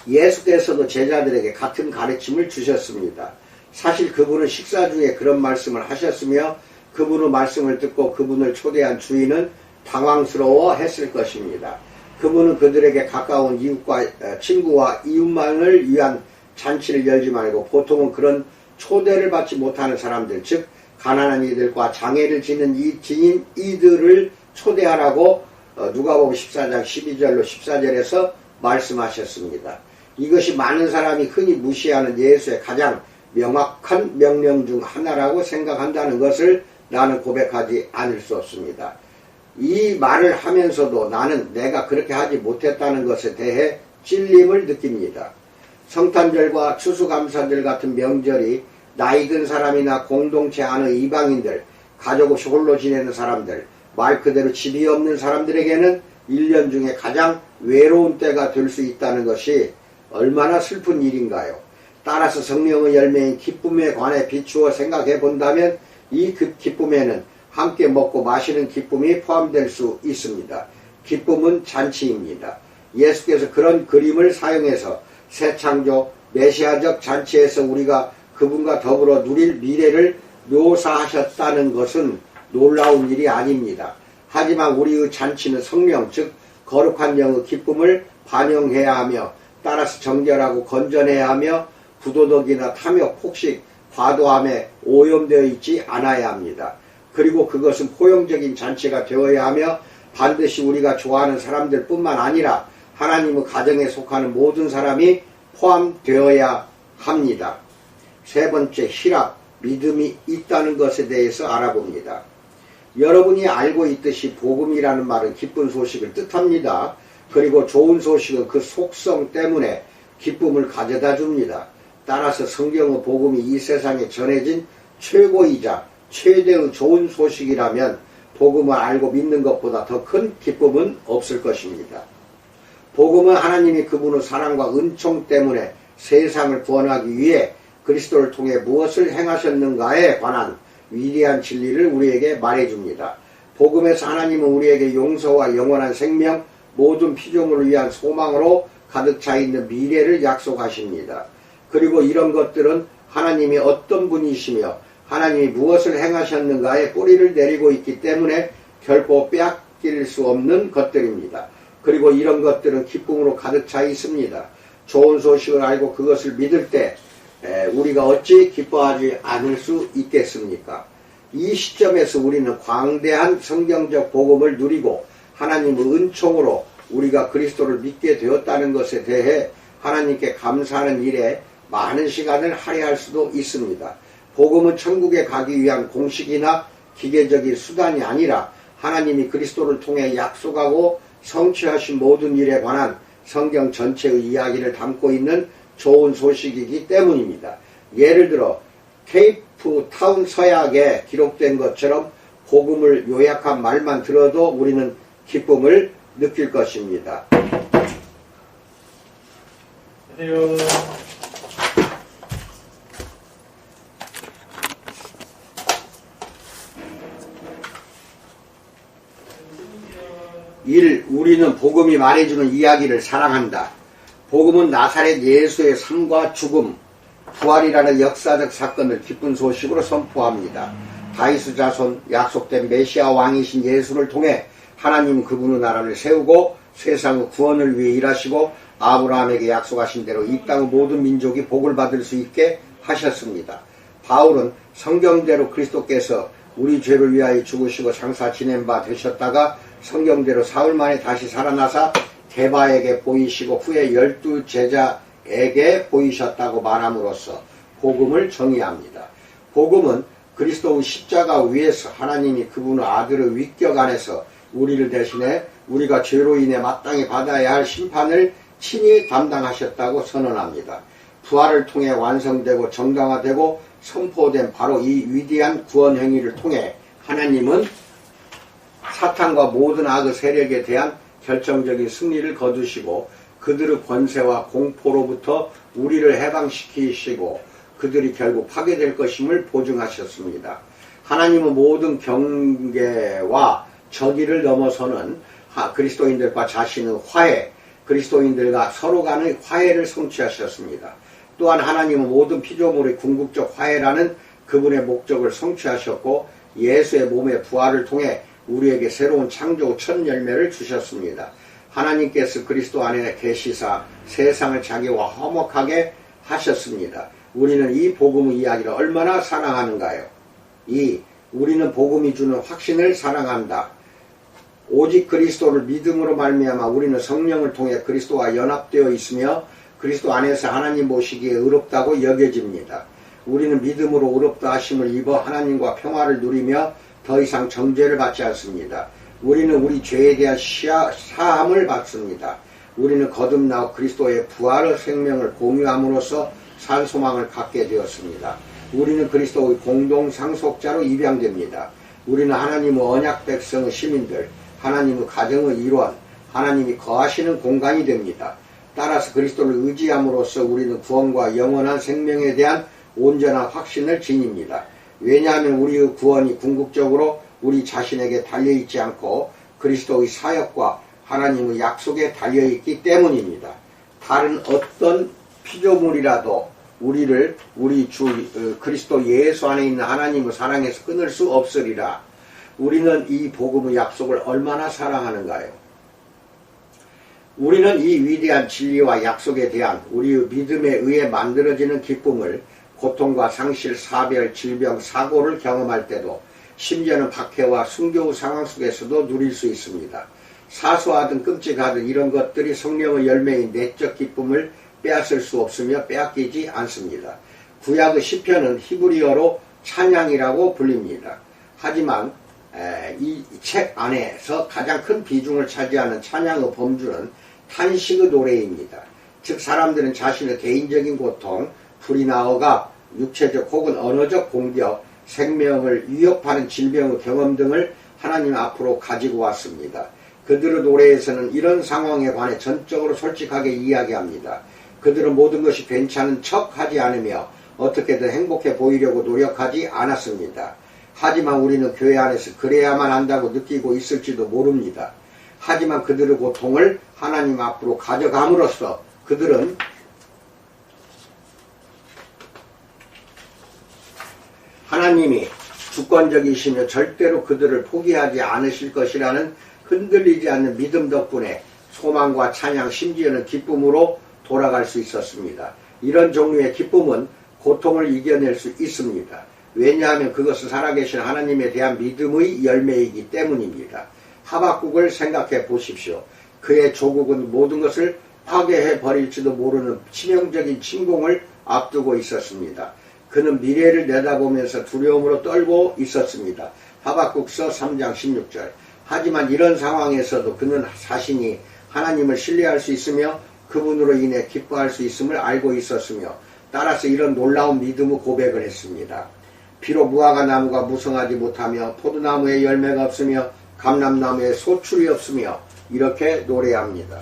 예수께서도 제자들에게 같은 가르침을 주셨습니다. 사실 그분은 식사 중에 그런 말씀을 하셨으며 그분의 말씀을 듣고 그분을 초대한 주인은 당황스러워 했을 것입니다. 그분은 그들에게 가까운 이웃과 친구와 이웃만을 위한 잔치를 열지 말고 보통은 그런 초대를 받지 못하는 사람들, 즉 가난한 이들과 장애를 지는 이들을 초대하라고 누가복음 14장 12절로 14절에서 말씀하셨습니다. 이것이 많은 사람이 흔히 무시하는 예수의 가장 명확한 명령 중 하나라고 생각한다는 것을 나는 고백하지 않을 수 없습니다. 이 말을 하면서도 나는 내가 그렇게 하지 못했다는 것에 대해 찔림을 느낍니다. 성탄절과 추수감사절 같은 명절이 나이 든 사람이나 공동체 안의 이방인들, 가족 없이 홀로 지내는 사람들, 말 그대로 집이 없는 사람들에게는 1년 중에 가장 외로운 때가 될 수 있다는 것이 얼마나 슬픈 일인가요? 따라서 성령의 열매인 기쁨에 관해 비추어 생각해 본다면 이 기쁨에는 함께 먹고 마시는 기쁨이 포함될 수 있습니다. 기쁨은 잔치입니다. 예수께서 그런 그림을 사용해서 새 창조 메시아적 잔치에서 우리가 그분과 더불어 누릴 미래를 묘사하셨다는 것은 놀라운 일이 아닙니다. 하지만 우리의 잔치는 성령, 즉 거룩한 영의 기쁨을 반영해야 하며 따라서 정결하고 건전해야 하며 부도덕이나 탐욕, 폭식, 과도함에 오염되어 있지 않아야 합니다. 그리고 그것은 포용적인 잔치가 되어야 하며 반드시 우리가 좋아하는 사람들 뿐만 아니라 하나님의 가정에 속하는 모든 사람이 포함되어야 합니다. 세 번째, 희락, 믿음이 있다는 것에 대해서 알아봅니다. 여러분이 알고 있듯이 복음이라는 말은 기쁜 소식을 뜻합니다. 그리고 좋은 소식은 그 속성 때문에 기쁨을 가져다 줍니다. 따라서 성경의 복음이 이 세상에 전해진 최고이자 최대의 좋은 소식이라면 복음을 알고 믿는 것보다 더 큰 기쁨은 없을 것입니다. 복음은 하나님이 그분의 사랑과 은총 때문에 세상을 구원하기 위해 그리스도를 통해 무엇을 행하셨는가에 관한 위대한 진리를 우리에게 말해줍니다. 복음에서 하나님은 우리에게 용서와 영원한 생명, 모든 피조물을 위한 소망으로 가득 차 있는 미래를 약속하십니다. 그리고 이런 것들은 하나님이 어떤 분이시며 하나님이 무엇을 행하셨는가에 뿌리를 내리고 있기 때문에 결코 빼앗길 수 없는 것들입니다. 그리고 이런 것들은 기쁨으로 가득 차 있습니다. 좋은 소식을 알고 그것을 믿을 때 우리가 어찌 기뻐하지 않을 수 있겠습니까? 이 시점에서 우리는 광대한 성경적 복음을 누리고 하나님의 은총으로 우리가 그리스도를 믿게 되었다는 것에 대해 하나님께 감사하는 일에 많은 시간을 할애할 수도 있습니다. 복음은 천국에 가기 위한 공식이나 기계적인 수단이 아니라 하나님이 그리스도를 통해 약속하고 성취하신 모든 일에 관한 성경 전체의 이야기를 담고 있는 좋은 소식이기 때문입니다. 예를 들어 케이프타운 서약에 기록된 것처럼 복음을 요약한 말만 들어도 우리는 기쁨을 느낄 것입니다. 안녕하세요. 1. 우리는 복음이 말해주는 이야기를 사랑한다. 복음은 나사렛 예수의 삶과 죽음, 부활이라는 역사적 사건을 기쁜 소식으로 선포합니다. 다윗의 자손, 약속된 메시아 왕이신 예수를 통해 하나님은 그분의 나라를 세우고 세상의 구원을 위해 일하시고 아브라함에게 약속하신 대로 이 땅의 모든 민족이 복을 받을 수 있게 하셨습니다. 바울은 성경대로 그리스도께서 우리 죄를 위하여 죽으시고 장사 지낸 바 되셨다가 성경대로 사흘 만에 다시 살아나사 게바에게 보이시고 후에 12 제자에게 보이셨다고 말함으로써 복음을 정의합니다. 복음은 그리스도의 십자가 위에서 하나님이 그분의 아들의 위격 안에서 우리를 대신해 우리가 죄로 인해 마땅히 받아야 할 심판을 친히 담당하셨다고 선언합니다. 부활을 통해 완성되고 정당화되고 선포된 바로 이 위대한 구원 행위를 통해 하나님은 사탄과 모든 악의 세력에 대한 결정적인 승리를 거두시고 그들의 권세와 공포로부터 우리를 해방시키시고 그들이 결국 파괴될 것임을 보증하셨습니다. 하나님은 모든 경계와 저기를 넘어서는 그리스도인들과 자신의 화해, 그리스도인들과 서로 간의 화해를 성취하셨습니다. 또한 하나님은 모든 피조물의 궁극적 화해라는 그분의 목적을 성취하셨고 예수의 몸의 부활을 통해 우리에게 새로운 창조 첫 열매를 주셨습니다. 하나님께서 그리스도 안에 계시사 세상을 자기와 화목하게 하셨습니다. 우리는 이 복음의 이야기를 얼마나 사랑하는가요? 2. 우리는 복음이 주는 확신을 사랑한다. 오직 그리스도를 믿음으로 말미암아 우리는 성령을 통해 그리스도와 연합되어 있으며 그리스도 안에서 하나님 보시기에 의롭다고 여겨집니다. 우리는 믿음으로 의롭다 하심을 입어 하나님과 평화를 누리며 더 이상 정죄를 받지 않습니다. 우리는 우리 죄에 대한 사함을 받습니다. 우리는 거듭나고 그리스도의 부활의 생명을 공유함으로써 산 소망을 갖게 되었습니다. 우리는 그리스도의 공동 상속자로 입양됩니다. 우리는 하나님의 언약 백성의 시민들, 하나님의 가정의 일원, 하나님이 거하시는 공간이 됩니다. 따라서 그리스도를 의지함으로써 우리는 구원과 영원한 생명에 대한 온전한 확신을 지닙니다. 왜냐하면 우리의 구원이 궁극적으로 우리 자신에게 달려있지 않고 그리스도의 사역과 하나님의 약속에 달려있기 때문입니다. 다른 어떤 피조물이라도 우리를 우리 주 그리스도 예수 안에 있는 하나님의 사랑에서 끊을 수 없으리라. 우리는 이 복음의 약속을 얼마나 사랑하는가요? 우리는 이 위대한 진리와 약속에 대한 우리의 믿음에 의해 만들어지는 기쁨을 고통과 상실, 사별, 질병, 사고를 경험할 때도 심지어는 박해와 순교의 상황 속에서도 누릴 수 있습니다. 사소하든 끔찍하든 이런 것들이 성령의 열매인 내적 기쁨을 빼앗을 수 없으며 빼앗기지 않습니다. 구약의 시편은 히브리어로 찬양이라고 불립니다. 하지만 이 책 안에서 가장 큰 비중을 차지하는 찬양의 범주는 탄식의 노래입니다. 즉 사람들은 자신의 개인적인 고통, 불이나 억압, 육체적 혹은 언어적 공격, 생명을 위협하는 질병의 경험 등을 하나님 앞으로 가지고 왔습니다. 그들의 노래에서는 이런 상황에 관해 전적으로 솔직하게 이야기합니다. 그들은 모든 것이 괜찮은 척 하지 않으며 어떻게든 행복해 보이려고 노력하지 않았습니다. 하지만 우리는 교회 안에서 그래야만 한다고 느끼고 있을지도 모릅니다. 하지만 그들의 고통을 하나님 앞으로 가져감으로써 그들은 하나님이 주권적이시며 절대로 그들을 포기하지 않으실 것이라는 흔들리지 않는 믿음 덕분에 소망과 찬양, 심지어는 기쁨으로 돌아갈 수 있었습니다. 이런 종류의 기쁨은 고통을 이겨낼 수 있습니다. 왜냐하면 그것은 살아계신 하나님에 대한 믿음의 열매이기 때문입니다. 하박국을 생각해 보십시오. 그의 조국은 모든 것을 파괴해 버릴지도 모르는 치명적인 침공을 앞두고 있었습니다. 그는 미래를 내다보면서 두려움으로 떨고 있었습니다. 하박국서 3장 16절. 하지만 이런 상황에서도 그는 자신이 하나님을 신뢰할 수 있으며 그분으로 인해 기뻐할 수 있음을 알고 있었으며 따라서 이런 놀라운 믿음의 고백을 했습니다. 비록 무화과 나무가 무성하지 못하며 포도나무에 열매가 없으며 감람나무에 소출이 없으며 이렇게 노래합니다.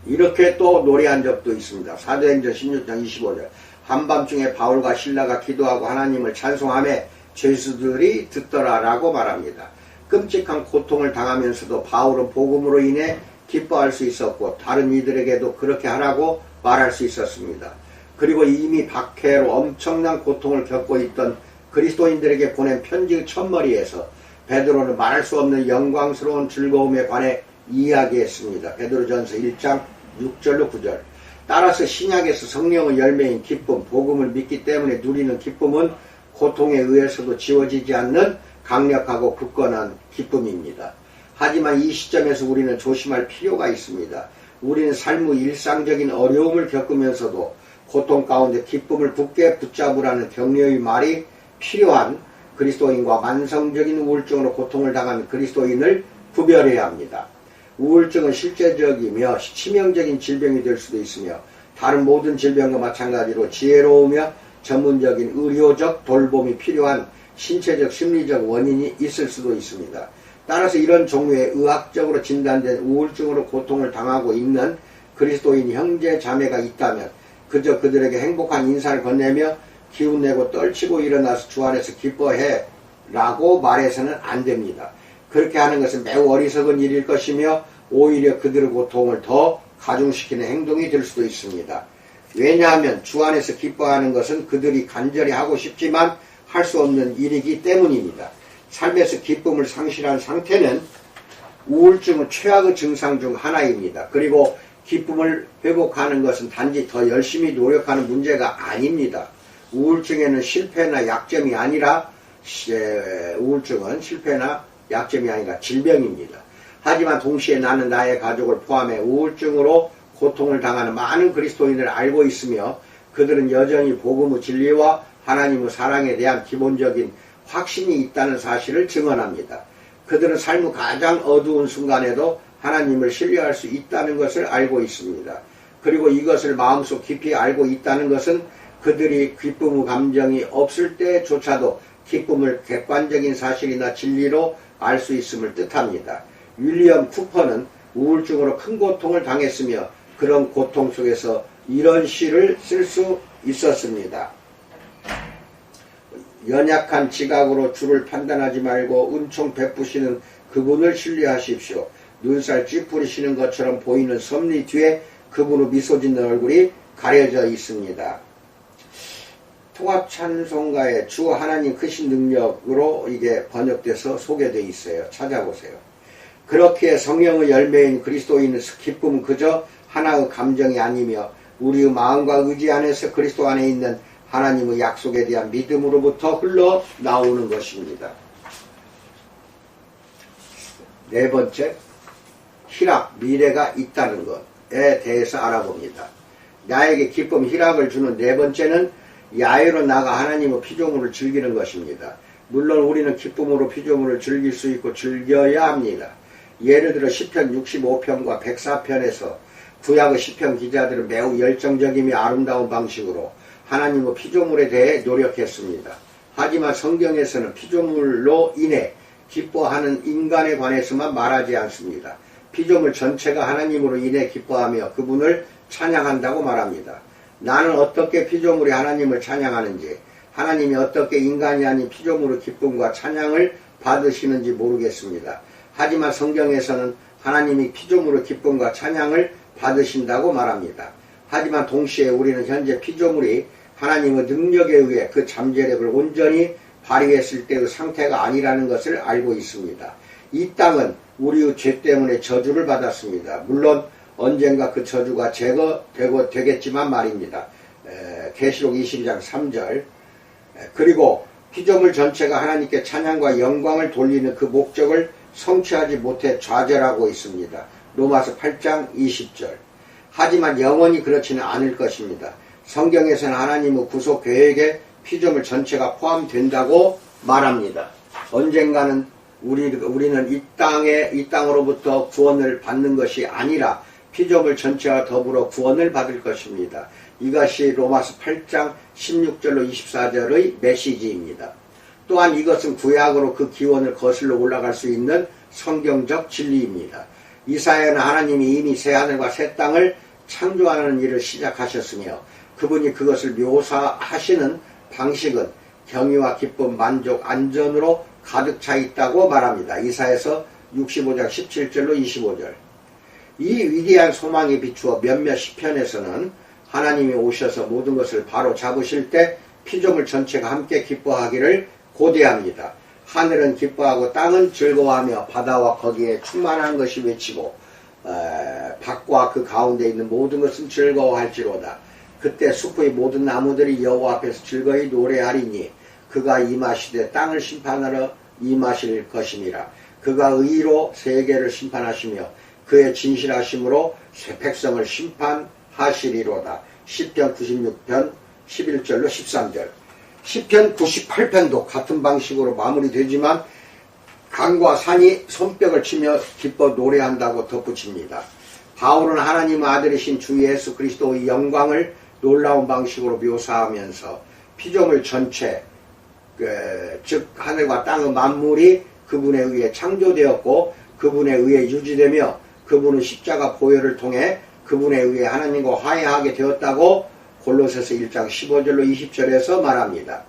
이렇게 또 노래한 적도 있습니다. 사도행전 16장 25절. 한밤중에 바울과 실라가 기도하고 하나님을 찬송하며 죄수들이 듣더라라고 말합니다. 끔찍한 고통을 당하면서도 바울은 복음으로 인해 기뻐할 수 있었고 다른 이들에게도 그렇게 하라고 말할 수 있었습니다. 그리고 이미 박해로 엄청난 고통을 겪고 있던 그리스도인들에게 보낸 편지의 첫머리에서 베드로는 말할 수 없는 영광스러운 즐거움에 관해 이야기했습니다. 베드로전서 1장 6절로 9절. 따라서 신약에서 성령의 열매인 기쁨, 복음을 믿기 때문에 누리는 기쁨은 고통에 의해서도 지워지지 않는 강력하고 굳건한 기쁨입니다. 하지만 이 시점에서 우리는 조심할 필요가 있습니다. 우리는 삶의 일상적인 어려움을 겪으면서도 고통 가운데 기쁨을 굳게 붙잡으라는 격려의 말이 필요한 그리스도인과 만성적인 우울증으로 고통을 당한 그리스도인을 구별해야 합니다. 우울증은 실제적이며 치명적인 질병이 될 수도 있으며 다른 모든 질병과 마찬가지로 지혜로우며 전문적인 의료적 돌봄이 필요한 신체적 심리적 원인이 있을 수도 있습니다. 따라서 이런 종류의 의학적으로 진단된 우울증으로 고통을 당하고 있는 그리스도인 형제 자매가 있다면 그저 그들에게 행복한 인사를 건네며 기운내고 떨치고 일어나서 주 안에서 기뻐해 라고 말해서는 안 됩니다. 그렇게 하는 것은 매우 어리석은 일일 것이며 오히려 그들의 고통을 더 가중시키는 행동이 될 수도 있습니다. 왜냐하면 주 안에서 기뻐하는 것은 그들이 간절히 하고 싶지만 할 수 없는 일이기 때문입니다. 삶에서 기쁨을 상실한 상태는 우울증의 최악의 증상 중 하나입니다. 그리고 기쁨을 회복하는 것은 단지 더 열심히 노력하는 문제가 아닙니다. 우울증에는 실패나 약점이 아니라 우울증은 실패나 약점이 아니라 질병입니다. 하지만 동시에 나는 나의 가족을 포함해 우울증으로 고통을 당하는 많은 그리스도인을 알고 있으며 그들은 여전히 복음의 진리와 하나님의 사랑에 대한 기본적인 확신이 있다는 사실을 증언합니다. 그들은 삶의 가장 어두운 순간에도 하나님을 신뢰할 수 있다는 것을 알고 있습니다. 그리고 이것을 마음속 깊이 알고 있다는 것은 그들이 기쁨의 감정이 없을 때조차도 기쁨을 객관적인 사실이나 진리로 알 수 있음을 뜻합니다. 윌리엄 쿠퍼는 우울증으로 큰 고통을 당했으며 그런 고통 속에서 이런 시를 쓸 수 있었습니다. 연약한 지각으로 주를 판단하지 말고 은총 베푸시는 그분을 신뢰하십시오. 눈살 찌푸리시는 것처럼 보이는 섭리 뒤에 그분의 미소 짓는 얼굴이 가려져 있습니다. 통합찬송가에 주 하나님 크신 능력으로 이게 번역돼서 소개되어 있어요. 찾아보세요. 그렇게 성령의 열매인 그리스도인의 기쁨은 그저 하나의 감정이 아니며 우리의 마음과 의지 안에서 그리스도 안에 있는 하나님의 약속에 대한 믿음으로부터 흘러나오는 것입니다. 네 번째, 희락, 미래가 있다는 것에 대해서 알아봅니다. 나에게 기쁨, 희락을 주는 네 번째는 야외로 나가 하나님의 피조물을 즐기는 것입니다. 물론 우리는 기쁨으로 피조물을 즐길 수 있고 즐겨야 합니다. 예를 들어 시편 65편과 104편에서 구약의 시편 기자들은 매우 열정적이며 아름다운 방식으로 하나님의 피조물에 대해 노력했습니다. 하지만 성경에서는 피조물로 인해 기뻐하는 인간에 관해서만 말하지 않습니다. 피조물 전체가 하나님으로 인해 기뻐하며 그분을 찬양한다고 말합니다. 나는 어떻게 피조물이 하나님을 찬양하는지, 하나님이 어떻게 인간이 아닌 피조물의 기쁨과 찬양을 받으시는지 모르겠습니다. 하지만 성경에서는 하나님이 피조물의 기쁨과 찬양을 받으신다고 말합니다. 하지만 동시에 우리는 현재 피조물이 하나님의 능력에 의해 그 잠재력을 온전히 발휘했을 때의 상태가 아니라는 것을 알고 있습니다. 이 땅은 우리의 죄 때문에 저주를 받았습니다. 물론 언젠가 그 저주가 제거되겠지만 말입니다. 계시록 22장 3절. 그리고 피조물 전체가 하나님께 찬양과 영광을 돌리는 그 목적을 성취하지 못해 좌절하고 있습니다. 로마서 8장 20절. 하지만 영원히 그렇지는 않을 것입니다. 성경에서는 하나님의 구속 계획에 피조물 전체가 포함된다고 말합니다. 언젠가는 우리는 이 땅으로부터 구원을 받는 것이 아니라 피조물 전체와 더불어 구원을 받을 것입니다. 이것이 로마서 8장 16절로 24절의 메시지입니다. 또한 이것은 구약으로 그 기원을 거슬러 올라갈 수 있는 성경적 진리입니다. 이사야는 하나님이 이미 새하늘과 새 땅을 창조하는 일을 시작하셨으며 그분이 그것을 묘사하시는 방식은 경의와 기쁨, 만족, 안전으로 가득 차 있다고 말합니다. 이사야서 65장 17절로 25절. 이 위대한 소망에 비추어 몇몇 시편에서는 하나님이 오셔서 모든 것을 바로 잡으실 때 피조물 전체가 함께 기뻐하기를 고대합니다. 하늘은 기뻐하고 땅은 즐거워하며 바다와 거기에 충만한 것이 외치고 밖과 그 가운데 있는 모든 것은 즐거워할지로다. 그때 숲의 모든 나무들이 여호와 앞에서 즐거이 노래하리니 그가 임하시되 땅을 심판하러 임하실 것임이라. 그가 의로 세계를 심판하시며 그의 진실하심으로 새 백성을 심판하시리로다. 시편 96편 11절로 13절. 시편 98편도 같은 방식으로 마무리되지만 강과 산이 손뼉을 치며 기뻐 노래한다고 덧붙입니다. 바울은 하나님의 아들이신 주 예수 그리스도의 영광을 놀라운 방식으로 묘사하면서 피조물 전체, 즉 하늘과 땅의 만물이 그분에 의해 창조되었고 그분에 의해 유지되며 그분은 십자가 보혈을 통해 그분에 의해 하나님과 화해하게 되었다고 골로새서 1장 15절로 20절에서 말합니다.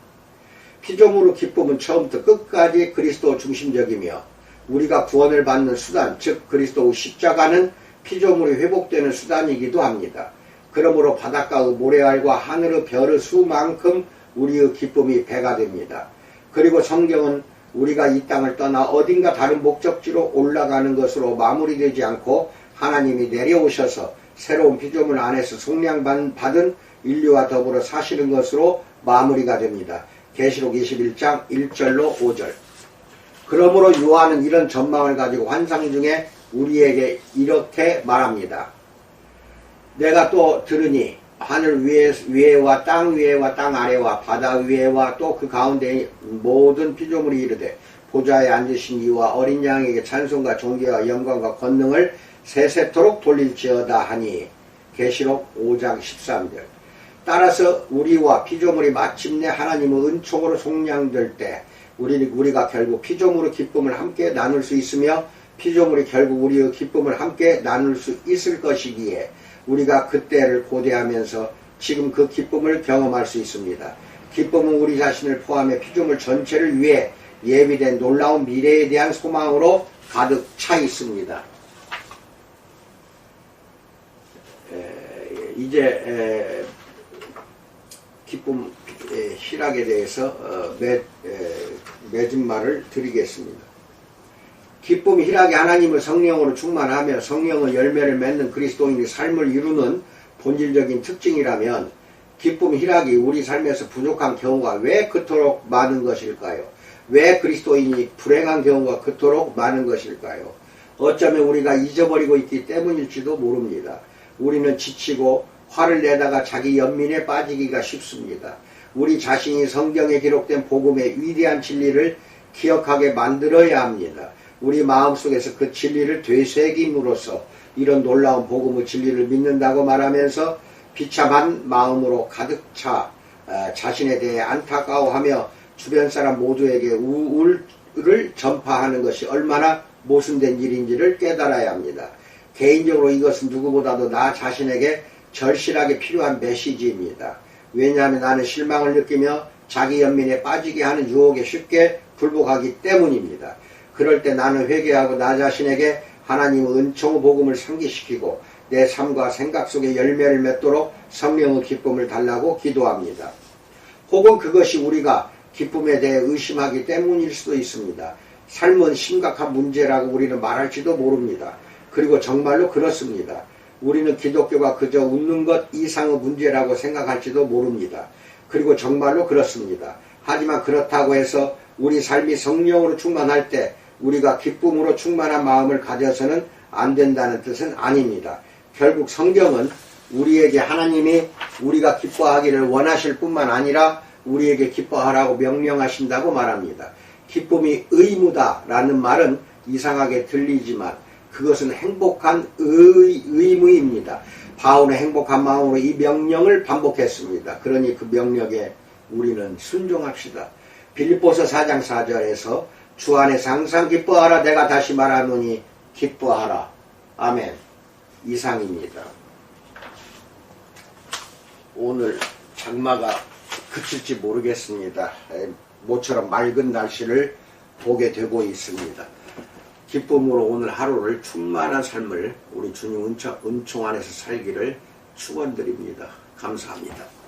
피조물의 기쁨은 처음부터 끝까지 그리스도 중심적이며 우리가 구원을 받는 수단, 즉 그리스도의 십자가는 피조물이 회복되는 수단이기도 합니다. 그러므로 바닷가의 모래알과 하늘의 별의 수만큼 우리의 기쁨이 배가 됩니다. 그리고 성경은 우리가 이 땅을 떠나 어딘가 다른 목적지로 올라가는 것으로 마무리되지 않고 하나님이 내려오셔서 새로운 피조물 안에서 속량받은 인류와 더불어 사시는 것으로 마무리가 됩니다. 계시록 21장 1절로 5절. 그러므로 요한은 이런 전망을 가지고 환상 중에 우리에게 이렇게 말합니다. 내가 또 들으니 하늘 위에와 땅 위에와 땅 아래와 바다 위에와 또 그 가운데 모든 피조물이 이르되 보좌에 앉으신 이와 어린 양에게 찬송과 존귀와 영광과 권능을 세세토록 돌릴지어다 하니 계시록 5장 13절. 따라서 우리와 피조물이 마침내 하나님의 은총으로 속량될 때 우리가 결국 피조물의 기쁨을 함께 나눌 수 있으며 피조물이 결국 우리의 기쁨을 함께 나눌 수 있을 것이기에 우리가 그때를 고대하면서 지금 그 기쁨을 경험할 수 있습니다. 기쁨은 우리 자신을 포함해 피조물 전체를 위해 예비된 놀라운 미래에 대한 소망으로 가득 차 있습니다. 이제 기쁨 희락에 대해서 맺은 말을 드리겠습니다. 기쁨 희락이 하나님의 성령으로 충만하며 성령의 열매를 맺는 그리스도인의 삶을 이루는 본질적인 특징이라면 기쁨 희락이 우리 삶에서 부족한 경우가 왜 그토록 많은 것일까요? 왜 그리스도인이 불행한 경우가 그토록 많은 것일까요? 어쩌면 우리가 잊어버리고 있기 때문일지도 모릅니다. 우리는 지치고 화를 내다가 자기 연민에 빠지기가 쉽습니다. 우리 자신이 성경에 기록된 복음의 위대한 진리를 기억하게 만들어야 합니다. 우리 마음속에서 그 진리를 되새김으로써 이런 놀라운 복음의 진리를 믿는다고 말하면서 비참한 마음으로 가득 차 자신에 대해 안타까워하며 주변 사람 모두에게 우울을 전파하는 것이 얼마나 모순된 일인지를 깨달아야 합니다. 개인적으로 이것은 누구보다도 나 자신에게 절실하게 필요한 메시지입니다. 왜냐하면 나는 실망을 느끼며 자기 연민에 빠지게 하는 유혹에 쉽게 굴복하기 때문입니다. 그럴 때 나는 회개하고 나 자신에게 하나님의 은총의 복음을 상기시키고 내 삶과 생각 속에 열매를 맺도록 성령의 기쁨을 달라고 기도합니다. 혹은 그것이 우리가 기쁨에 대해 의심하기 때문일 수도 있습니다. 삶은 심각한 문제라고 우리는 말할지도 모릅니다. 그리고 정말로 그렇습니다. 우리는 기독교가 그저 웃는 것 이상의 문제라고 생각할지도 모릅니다. 그리고 정말로 그렇습니다. 하지만 그렇다고 해서 우리 삶이 성령으로 충만할 때 우리가 기쁨으로 충만한 마음을 가져서는 안 된다는 뜻은 아닙니다. 결국 성경은 우리에게 하나님이 우리가 기뻐하기를 원하실 뿐만 아니라 우리에게 기뻐하라고 명령하신다고 말합니다. 기쁨이 의무다라는 말은 이상하게 들리지만 그것은 행복한 의무입니다. 바울의 행복한 마음으로 이 명령을 반복했습니다. 그러니 그 명령에 우리는 순종합시다. 빌립보서 4장 4절에서 주 안에서 항상 기뻐하라. 내가 다시 말하노니 기뻐하라. 아멘. 이상입니다. 오늘 장마가 그칠지 모르겠습니다. 모처럼 맑은 날씨를 보게 되고 있습니다. 기쁨으로 오늘 하루를 충만한 삶을 우리 주님 은총 안에서 살기를 축원드립니다. 감사합니다.